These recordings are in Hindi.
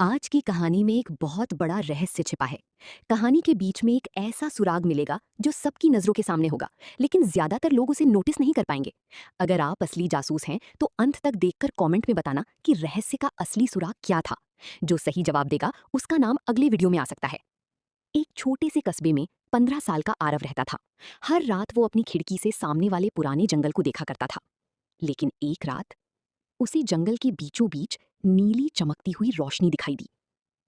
आज की कहानी में एक बहुत बड़ा रहस्य छिपा है। कहानी के बीच में एक ऐसा सुराग मिलेगा जो सबकी नजरों के सामने होगा, लेकिन ज्यादातर लोग उसे नोटिस नहीं कर पाएंगे। अगर आप असली जासूस हैं तो अंत तक देखकर कमेंट में बताना कि रहस्य का असली सुराग क्या था। जो सही जवाब देगा उसका नाम अगले वीडियो में आ सकता है। एक छोटे से कस्बे में 15 साल का आरव रहता था। हर रात वो अपनी खिड़की से सामने वाले पुराने जंगल को देखा करता था। लेकिन एक रात उसे जंगल के बीचों बीच नीली चमकती हुई रोशनी दिखाई दी।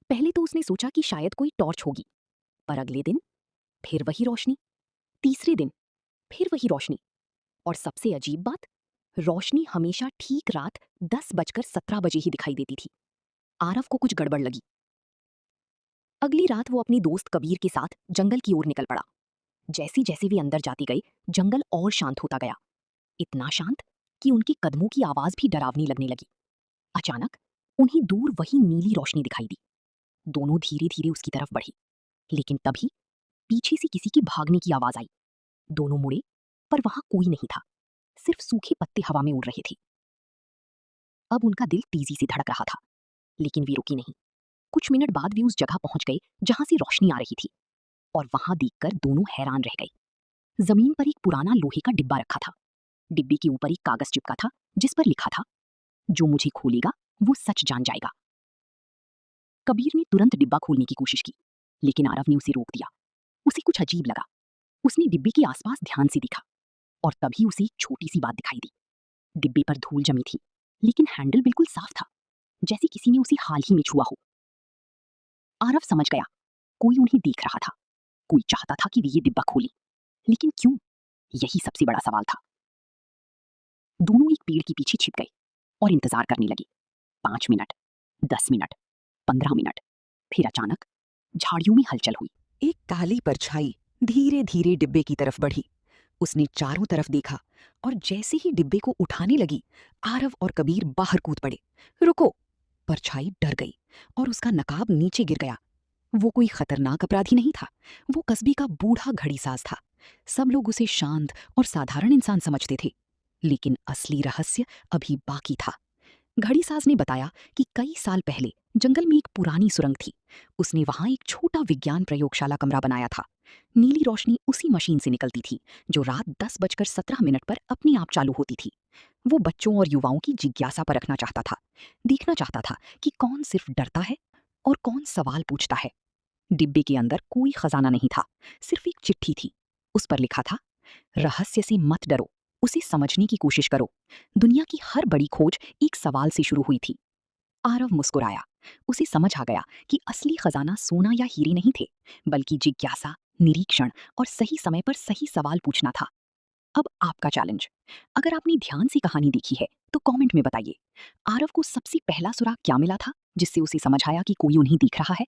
पहले तो उसने सोचा कि शायद कोई टॉर्च होगी, पर अगले दिन फिर वही रोशनी, तीसरे दिन फिर वही रोशनी। और सबसे अजीब बात, रोशनी हमेशा ठीक रात 10:17 ही दिखाई देती थी। आरव को कुछ गड़बड़ लगी। अगली रात वो अपनी दोस्त कबीर के साथ जंगल की ओर निकल पड़ा। जैसे जैसे वे अंदर जाती गई, जंगल और शांत होता गया। इतना शांत कि उनके कदमों की आवाज भी डरावनी लगने लगी। अचानक उन्हें दूर वही नीली रोशनी दिखाई दी। दोनों धीरे धीरे उसकी तरफ बढ़ी, लेकिन तभी पीछे से किसी के भागने की आवाज आई। दोनों मुड़े, पर वहां कोई नहीं था। सिर्फ सूखे पत्ते हवा में उड़ रहे थे। अब उनका दिल तेजी से धड़क रहा था, लेकिन वे रुकी नहीं। कुछ मिनट बाद वे उस जगह पहुंच गए जहां से रोशनी आ रही थी, और वहां देखकर दोनों हैरान रह गए। जमीन पर एक पुराना लोहे का डिब्बा रखा था। डिब्बे के ऊपर एक कागज चिपका था, जिस पर लिखा था, जो मुझे खोलेगा वो सच जान जाएगा। कबीर ने तुरंत डिब्बा खोलने की कोशिश की, लेकिन आरव ने उसे रोक दिया। उसे कुछ अजीब लगा। उसने डिब्बे के आसपास ध्यान से देखा, और तभी उसे एक छोटी सी बात दिखाई दी। डिब्बे पर धूल जमी थी, लेकिन हैंडल बिल्कुल साफ था, जैसे किसी ने उसे हाल ही में छुआ हो। आरव समझ गया, कोई उन्हें देख रहा था। कोई चाहता था कि वे ये डिब्बा खोलें, लेकिन क्यों? यही सबसे बड़ा सवाल था। दोनों एक पेड़ के पीछे छिप गए और इंतजार करने लगे। 5 मिनट, 10 मिनट, 15 मिनट। फिर अचानक झाड़ियों में हलचल हुई। एक काली परछाई धीरे धीरे डिब्बे की तरफ बढ़ी। उसने चारों तरफ देखा, और जैसे ही डिब्बे को उठाने लगी, आरव और कबीर बाहर कूद पड़े। रुको! परछाई डर गई और उसका नकाब नीचे गिर गया। वो कोई खतरनाक अपराधी नहीं था। वो कस्बे का बूढ़ा घड़ीसाज था। सब लोग उसे शांत और साधारण इंसान समझते थे, लेकिन असली रहस्य अभी बाकी था। घड़ीसाज ने बताया कि कई साल पहले जंगल में एक पुरानी सुरंग थी। उसने वहां एक छोटा विज्ञान प्रयोगशाला कमरा बनाया था। नीली रोशनी उसी मशीन से निकलती थी, जो रात 10:17 पर अपने आप चालू होती थी। वो बच्चों और युवाओं की जिज्ञासा परखना चाहता था। देखना चाहता था कि कौन सिर्फ डरता है और कौन सवाल पूछता है। डिब्बे के अंदर कोई खजाना नहीं था, सिर्फ एक चिट्ठी थी। उस पर लिखा था, रहस्य से मत डरो, उसे समझने की कोशिश करो। दुनिया की हर बड़ी खोज एक सवाल से शुरू हुई थी। आरव मुस्कुराया। उसे समझ आ गया कि असली खजाना सोना या हीरे नहीं थे, बल्कि जिज्ञासा, निरीक्षण और सही समय पर सही सवाल पूछना था। अब आपका चैलेंज। अगर आपने ध्यान से कहानी देखी है तो कमेंट में बताइए, आरव को सबसे पहला सुराग क्या मिला था जिससे उसे समझ आया कि कोई उन्हें देख रहा है?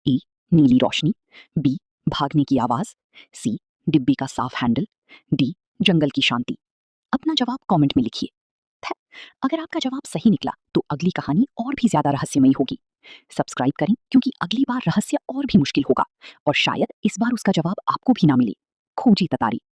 ए, नीली रोशनी, बी, भागने की आवाज, सी, डिब्बे का साफ हैंडल, डी, जंगल की शांति। अपना जवाब कमेंट में लिखिए। है। अगर आपका जवाब सही निकला तो अगली कहानी और भी ज्यादा रहस्यमयी होगी। सब्सक्राइब करें, क्योंकि अगली बार रहस्य और भी मुश्किल होगा, और शायद इस बार उसका जवाब आपको भी ना मिले। खोजी ततारी।